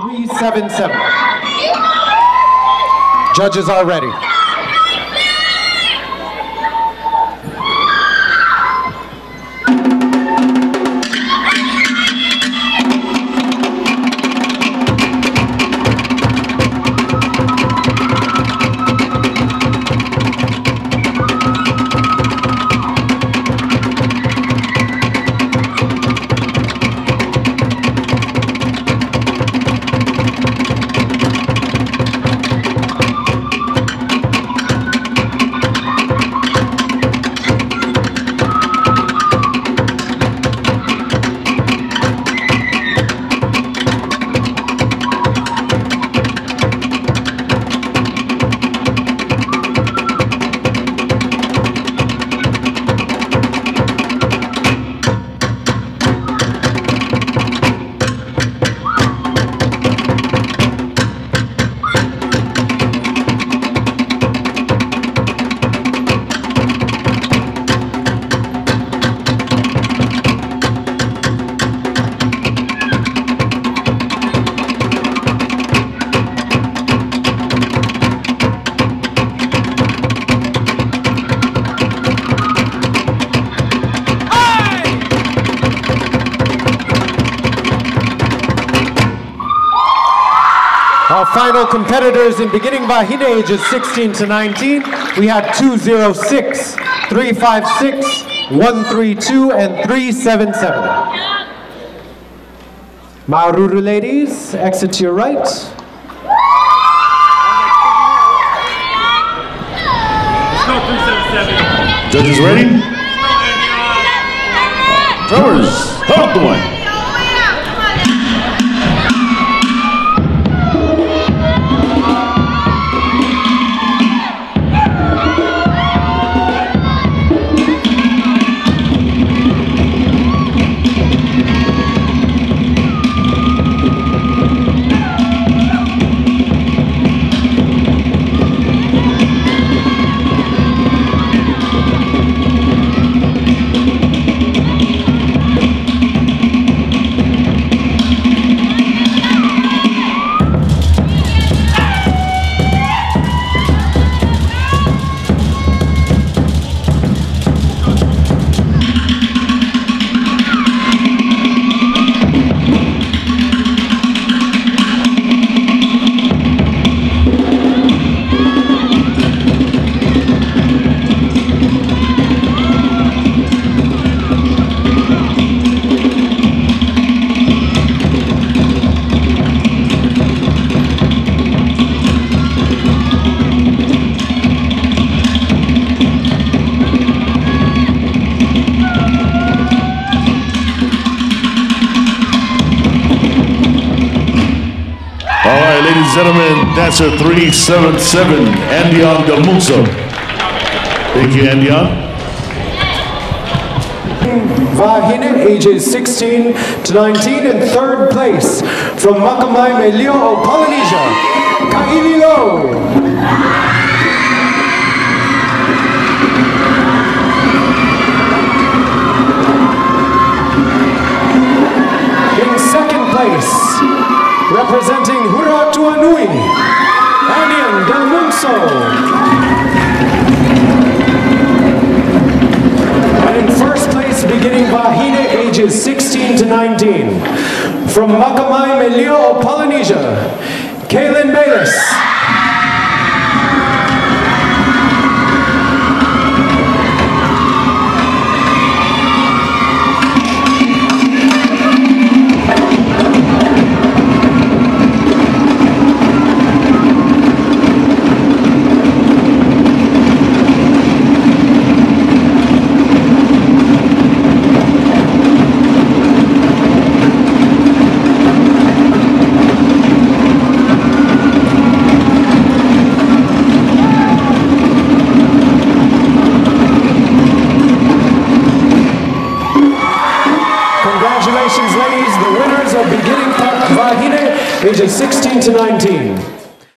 377. Judges are ready. Our final competitors in beginning Vahine ages 16 to 19, we had 206, 356, 132, and 377. Maruru ladies, exit to your right. Judges ready? Drummers, help the one. Ladies and gentlemen, dancer 377, Andion Gamuso. Thank you, Andion. Vahine, ages 16 to 19, in third place. From Makamai Melio of Polynesia, Kaililo. In second place, representing Hura Tuanui, Andion Gamuso. And in first place, beginning Vahine, ages 16 to 19. From Makamai Melio, Polynesia, Kaylin Bayless. Congratulations, ladies, the winners of beginning Vahine, ages 16 to 19.